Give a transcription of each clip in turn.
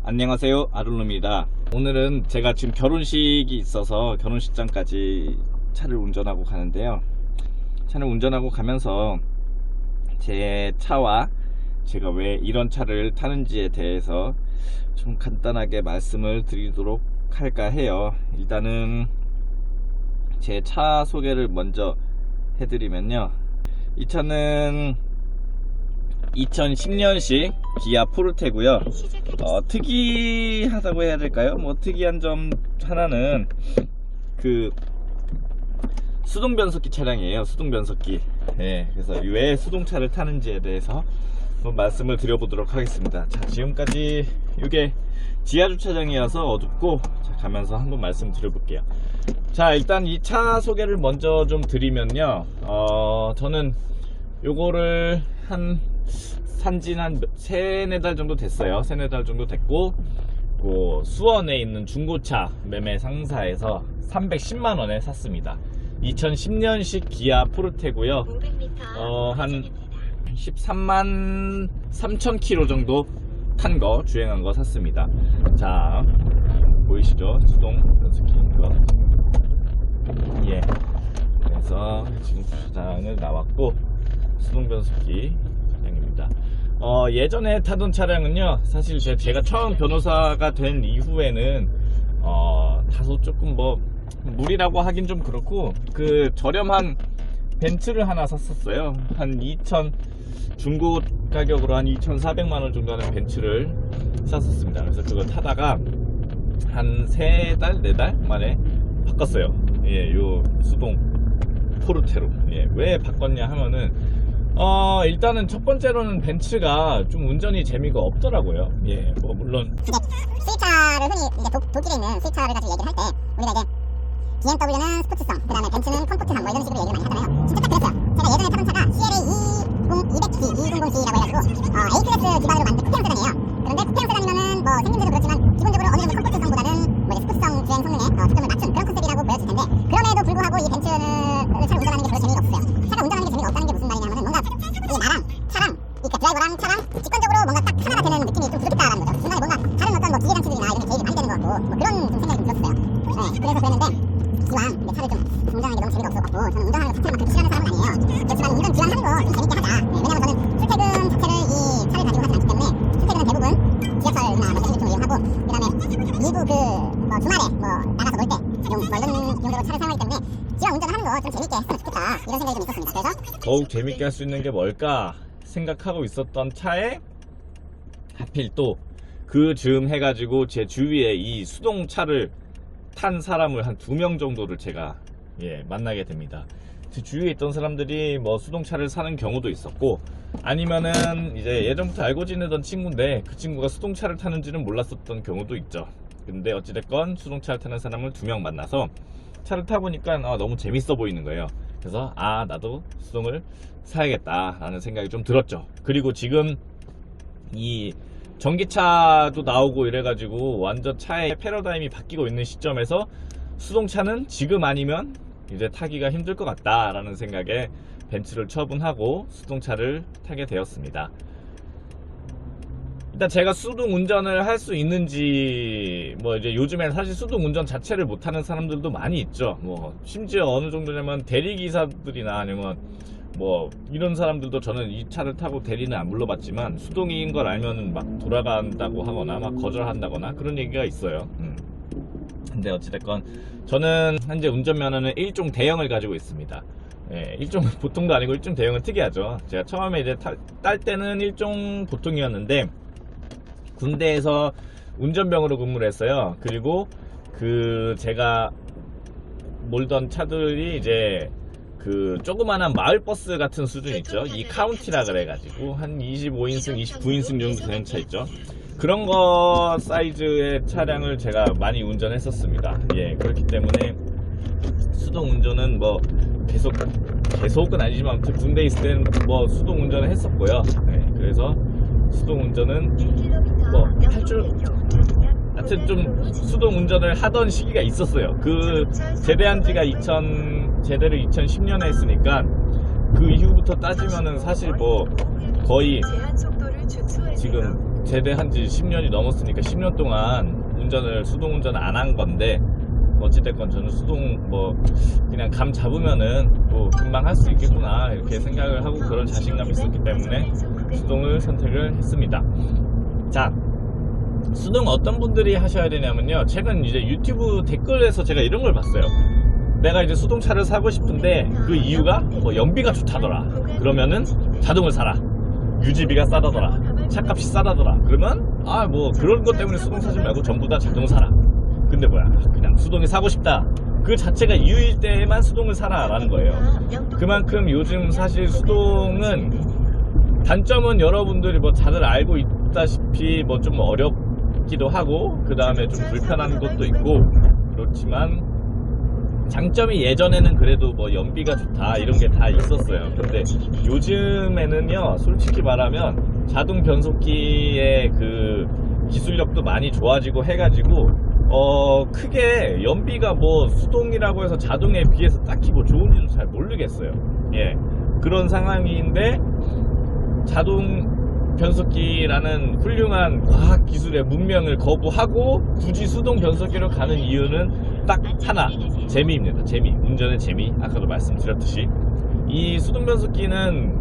안녕하세요, 아룰루입니다. 오늘은 제가 지금 결혼식이 있어서 결혼식장까지 차를 운전하고 가는데요. 차를 운전하고 가면서 제 차와 제가 왜 이런 차를 타는지에 대해서 좀 간단하게 말씀을 드리도록 할까 해요. 일단은 제 차 소개를 먼저 해드리면요, 이 차는 2010년식 기아 포르테고요. 특이하다고 해야 될까요? 특이한 점 하나는 수동 변속기 차량이에요. 수동 변속기. 그래서 왜 수동차를 타는지에 대해서 한번 말씀을 드려보도록 하겠습니다. 자, 지금까지 이게 지하 주차장이어서 어둡고, 자, 가면서 한번 말씀 드려볼게요. 자, 일단 이 차 소개를 먼저 좀 드리면요, 저는 요거를 산지는 한 3-4달 정도 됐어요. 3-4달 정도 됐고, 수원에 있는 중고차 매매 상사에서 310만원에 샀습니다. 2010년식 기아 포르테고요. 한 13만 3천 km 정도 탄 거, 주행한 거 샀습니다. 자, 보이시죠? 수동 변속기인 거. 그래서 지금 주차장을 나왔고, 수동 변속기 차량입니다. 예전에 타던 차량은요, 사실 제가 처음 변호사가 된 이후에는 다소 조금 무리라고 하긴 좀 그렇고, 저렴한 벤츠를 하나 샀었어요. 한 2천, 중고 가격으로 한 2,400만원 정도 하는 벤츠를 샀었습니다. 그래서 그거 타다가 한 3달, 4달 만에 바꿨어요. 요 수동 포르테로. 왜 바꿨냐 하면은, 일단은 첫 번째로는 벤츠가 좀 운전이 재미가 없더라고요. 물론 수입차를 흔히 이제 독일에 있는 수입차를 가지고 얘기를 할 때, 우리가 이제 BMW는 스포츠성, 그 다음에 벤츠는 컴포트성, 이런 식으로 얘기를 많이 하잖아요. 진짜 딱 그랬어요. 제가 예전에 타던 차가 CLA 200T200G라고 해가지고 A클래스 기반으로 만든 쿠페형 세단이에요. 그런데 쿠페형 세단이면은 생김새도 그렇지만 기본적으로 어느 정도 컴포트성보다는 스포츠성 주행 성능에 초점을 맞춘 그런 컨셉이라고 보였을 텐데, 그럼에도 불구하고 이 벤츠를 차를 운전하는 게 별로 재미가 없어요. 차가 운전하는 게 재미가 없다는 게 무슨 말이냐면은, 뭔가 이 나랑 차랑, 그러니까 드라이버랑 차랑 직관적으로 뭔가 딱 하나가 되는 느낌이 좀 부족했다라는 거죠. 중간에 뭔가 다른 어떤 기계 장치들이나 이런 게 개입이 많이 되는 것 같고, 그런 좀 생각이 좀 들었어요. 그래서 그랬는데, 기왕 내 차를 좀 운전하는 게 너무 재미가 없어갖고, 저는 운전하는 거 자체를 막 그렇게 싫어하는 사람은 아니에요. 그렇지만 운전 기왕하는 거 좀 재밌게 하자. 왜냐면 저는 출퇴근 자체를 이 차를 가지고 하지 않기 때문에, 출퇴근은 대부분 지하철이나 대중교통을 이용하고, 그 다음에 일부 주말에 나가서 놀 때 멀던 용도로 차를 사용하기 때문에, 기왕 운전을 하는 거 좀 재밌게 했으면 좋겠다, 이런 생각이 좀 있었습니다. 그래서 더욱 재밌게 할 수 있는 게 뭘까 생각하고 있었던 차에, 하필 또 그 즈음 해가지고 제 주위에 이 수동차를 탄 사람을 한 2명 정도를 제가 만나게 됩니다. 제 주위에 있던 사람들이 수동차를 사는 경우도 있었고, 아니면은 이제 예전부터 알고 지내던 친구인데 그 친구가 수동차를 타는지는 몰랐었던 경우도 있죠. 근데 어찌됐건 수동차를 타는 사람을 2명 만나서 차를 타보니까 너무 재밌어 보이는 거예요. 그래서 나도 수동을 사야겠다 라는 생각이 좀 들었죠. 그리고 지금 이 전기차도 나오고 이래가지고 완전 차의 패러다임이 바뀌고 있는 시점에서 수동차는 지금 아니면 이제 타기가 힘들 것 같다라는 생각에 벤츠를 처분하고 수동차를 타게 되었습니다. 일단 제가 수동 운전을 할 수 있는지, 이제 요즘엔 사실 수동 운전 자체를 못하는 사람들도 많이 있죠. 심지어 어느 정도냐면 대리기사들이나 아니면 이런 사람들도, 저는 이 차를 타고 대리는 안 불러봤지만 수동인 걸 알면은 막 돌아간다고 하거나 막 거절한다거나 그런 얘기가 있어요. 근데 어찌됐건 저는 현재 운전면허는 1종 대형을 가지고 있습니다. 1종 보통도 아니고 1종 대형은 특이하죠. 제가 처음에 이제 딸 때는 1종 보통이었는데, 군대에서 운전병으로 근무를 했어요. 그리고 제가 몰던 차들이 이제 조그만한 마을버스 같은 수준 있죠. 이 카운티라 그래가지고 한 25인승, 29인승 정도 되는 차 있죠. 그런 거 사이즈의 차량을 제가 많이 운전했었습니다. 그렇기 때문에 수동 운전은 계속은 아니지만 아무튼 군대에 있을 때는 수동 운전을 했었고요. 그래서 수동 운전은 할 줄, 하여튼 좀 수동 운전을 하던 시기가 있었어요. 제대한 지가 제대를 2010년에 했으니까 그 이후부터 따지면은 사실 거의 지금 제대한 지 10년이 넘었으니까 10년 동안 수동 운전을 안 한 건데, 어찌됐건 저는 수동 그냥 감 잡으면은 금방 할 수 있겠구나 이렇게 생각을 하고 그런 자신감이 있었기 때문에 수동을 선택을 했습니다. 자, 수동 어떤 분들이 하셔야 되냐면요, 최근 이제 유튜브 댓글에서 제가 이런 걸 봤어요. 내가 이제 수동차를 사고 싶은데 그 이유가 연비가 좋다더라. 그러면은 자동을 사라. 유지비가 싸다더라. 차값이 싸다더라. 그러면 그런 것 때문에 수동 사지 말고 전부 다 자동 사라. 근데 그냥 수동이 사고 싶다, 그 자체가 이유일 때만 수동을 사라 라는 거예요. 그만큼 요즘 사실 수동은 단점은 여러분들이 다들 알고 있다시피 좀 어렵기도 하고, 그 다음에 좀 불편한 것도 있고 그렇지만, 장점이 예전에는 그래도 연비가 좋다 이런 게 다 있었어요. 근데 요즘에는요, 솔직히 말하면 자동 변속기의 그 기술력도 많이 좋아지고 해가지고 크게 연비가 수동이라고 해서 자동에 비해서 딱히 좋은지도 잘 모르겠어요. 예, 그런 상황인데, 자동 변속기라는 훌륭한 과학 기술의 문명을 거부하고 굳이 수동 변속기로 가는 이유는 딱 하나, 재미입니다. 재미, 운전의 재미. 아까도 말씀드렸듯이 이 수동 변속기는,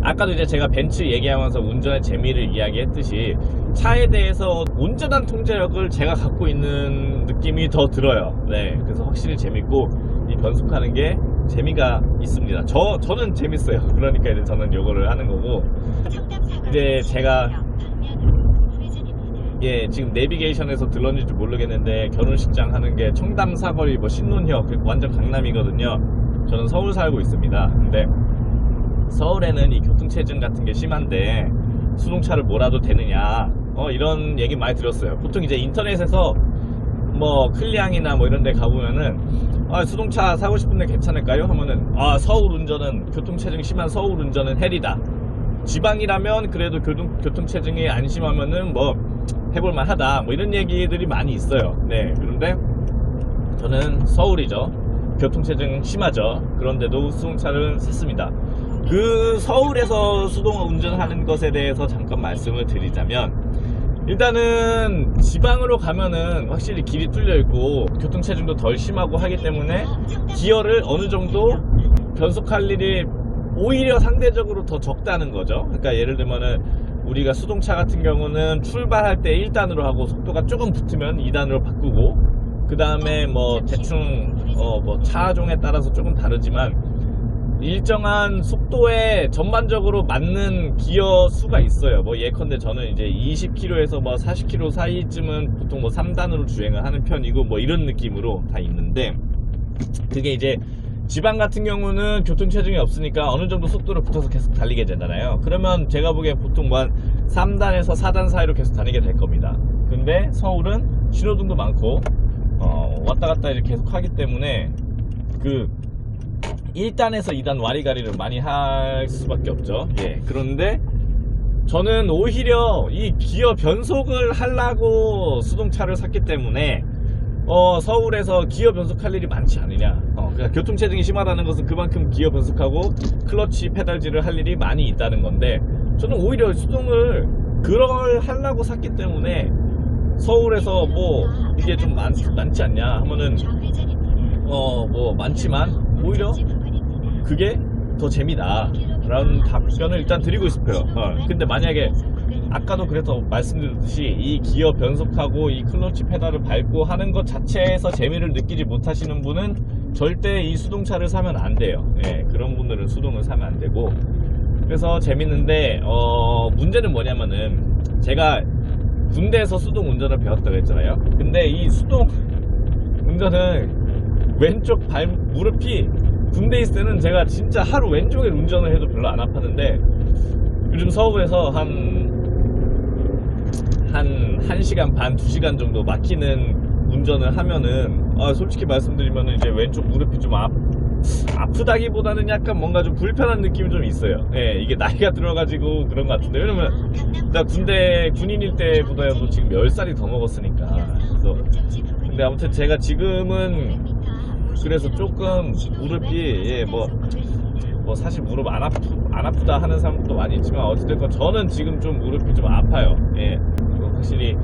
아까도 이제 제가 벤츠 얘기하면서 운전의 재미를 이야기했듯이, 차에 대해서 온전한 통제력을 제가 갖고 있는 느낌이 더 들어요. 네, 그래서 확실히 재밌고, 이 변속하는 게 재미가 있습니다. 저는 재밌어요. 그러니까 이제 저는 요거를 하는 거고, 이제 제가 지금 내비게이션에서 들렀는지 모르겠는데, 결혼식장 하는 게 청담 사거리 신논현, 완전 강남이거든요. 저는 서울 살고 있습니다. 근데 서울에는 이 교통체증 같은 게 심한데 수동차를 몰아도 되느냐, 이런 얘기 많이 들었어요. 보통 이제 인터넷에서 클리앙이나 이런 데 가보면은, 수동차 사고 싶은데 괜찮을까요? 하면은, 서울 운전은, 교통체증 심한 서울 운전은 헬이다. 지방이라면 그래도 교통체증이 안 심하면은 해볼만 하다, 이런 얘기들이 많이 있어요. 네, 그런데 저는 서울이죠. 교통체증 심하죠. 그런데도 수동차를 샀습니다. 그 서울에서 수동 운전하는 것에 대해서 잠깐 말씀을 드리자면, 일단은 지방으로 가면은 확실히 길이 뚫려 있고 교통체증도 덜 심하고 하기 때문에 기어를 어느 정도 변속할 일이 오히려 상대적으로 더 적다는 거죠. 그러니까 예를 들면은 우리가 수동차 같은 경우는 출발할 때 1단으로 하고 속도가 조금 붙으면 2단으로 바꾸고, 그 다음에 대충 차종에 따라서 조금 다르지만 일정한 속도에 전반적으로 맞는 기어 수가 있어요. 예컨대 저는 이제 20km에서 40km 사이쯤은 보통 3단으로 주행을 하는 편이고 이런 느낌으로 다 있는데, 그게 이제 지방 같은 경우는 교통체증이 없으니까 어느 정도 속도를 붙어서 계속 달리게 되잖아요. 그러면 제가 보기엔 보통 3단에서 4단 사이로 계속 다니게 될 겁니다. 근데 서울은 신호등도 많고 왔다 갔다 이렇게 계속 하기 때문에 1단에서 2단 와리가리를 많이 할 수밖에 없죠. 예. 그런데 저는 오히려 이 기어 변속을 하려고 수동차를 샀기 때문에 서울에서 기어 변속할 일이 많지 않으냐. 그러니까 교통체증이 심하다는 것은 그만큼 기어 변속하고 클러치 페달질을 할 일이 많이 있다는 건데, 저는 오히려 수동을 그걸 하려고 샀기 때문에 서울에서 이게 좀 많지 않냐 하면은 많지만 오히려 그게 더 재미다 라는 답변을 일단 드리고 싶어요. 근데 만약에 아까도 그래서 말씀드렸듯이 이 기어 변속하고 이 클러치 페달을 밟고 하는 것 자체에서 재미를 느끼지 못하시는 분은 절대 이 수동차를 사면 안 돼요. 예, 그런 분들은 수동을 사면 안 되고, 그래서 재밌는데 문제는 뭐냐면은, 제가 군대에서 수동 운전을 배웠다고 했잖아요. 근데 이 수동 운전은 왼쪽 무릎이 군대 있을 때는 제가 진짜 하루 왼쪽에 운전을 해도 별로 안 아팠는데, 요즘 서울에서 한 1시간 반, 2시간 정도 막히는 운전을 하면은, 솔직히 말씀드리면은 이제 왼쪽 무릎이 좀 아프다기보다는 약간 뭔가 좀 불편한 느낌이 좀 있어요. 예, 이게 나이가 들어가지고 그런 것 같은데, 왜냐면 나 군인일 때보다도 지금 10살이 더 먹었으니까. 그래서 근데 아무튼 제가 지금은 그래서 조금 무릎이 뭐 사실 무릎 안 아프다 하는 사람도 많이 있지만 어찌됐건 저는 지금 좀 무릎이 좀 아파요. 예. 그리고 확실히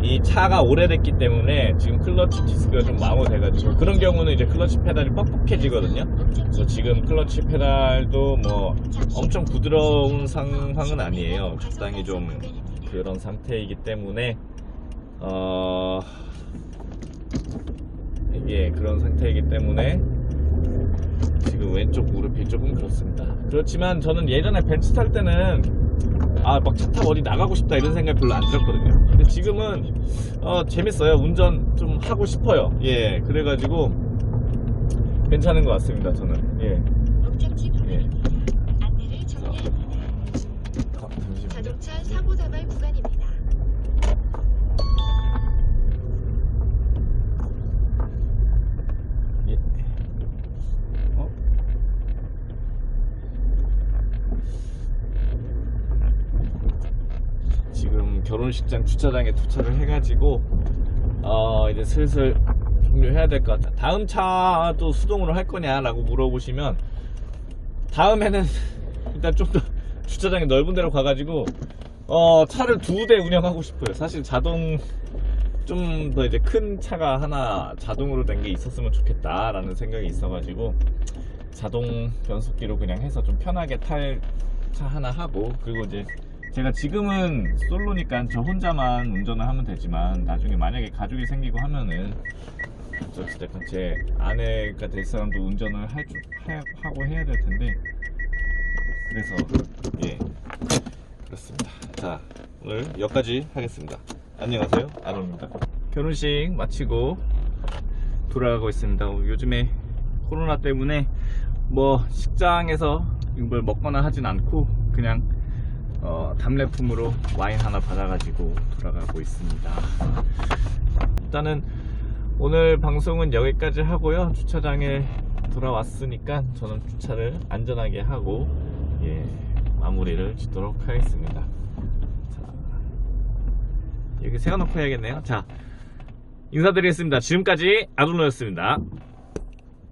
이 차가 오래됐기 때문에 지금 클러치 디스크가 좀 마모돼가지고 그런 경우는 이제 클러치 페달이 뻑뻑해지거든요. 그래서 지금 클러치 페달도 뭐 엄청 부드러운 상황은 아니에요. 적당히 좀 그런 상태이기 때문에 이게 그런 상태이기 때문에 지금 왼쪽 무릎이 조금 그렇습니다. 그렇지만 저는 예전에 벤츠 탈 때는 막 차 타고 어디 나가고 싶다 이런 생각이 별로 안 들었거든요. 근데 지금은 재밌어요. 운전 좀 하고 싶어요. 예, 그래가지고 괜찮은 것 같습니다. 저는. 예. 예. 잠시만요. 자동차 사고 다발 구간입니다. 예. 지금 결혼식장 주차장에 도착을 해가지고 이제 슬슬 종료해야 될 것 같아. 다음 차도 수동으로 할 거냐라고 물어보시면 다음에는 일단 좀 더 주차장이 넓은 데로 가가지고 차를 2대 운영하고 싶어요. 사실 자동 좀 더 이제 큰 차가 하나 자동으로 된 게 있었으면 좋겠다라는 생각이 있어가지고 자동 변속기로 그냥 해서 좀 편하게 탈 차 하나 하고, 그리고 이제 제가 지금은 솔로니까 저 혼자만 운전을 하면 되지만 나중에 만약에 가족이 생기고 하면은 어쨌든 제 아내가 될 사람도 운전을 하고 해야 될 텐데, 그래서 예, 그렇습니다. 자, 오늘 여기까지 하겠습니다. 안녕하세요, 아론입니다. 결혼식 마치고 돌아가고 있습니다. 요즘에 코로나 때문에 뭐 식장에서 이걸 먹거나 하진 않고 그냥 답례품으로 와인 하나 받아가지고 돌아가고 있습니다. 일단은 오늘 방송은 여기까지 하고요. 주차장에 돌아왔으니까 저는 주차를 안전하게 하고 마무리를 짓도록 하겠습니다. 자, 여기 세워놓고 해야겠네요. 자, 인사드리겠습니다. 지금까지 아도노였습니다.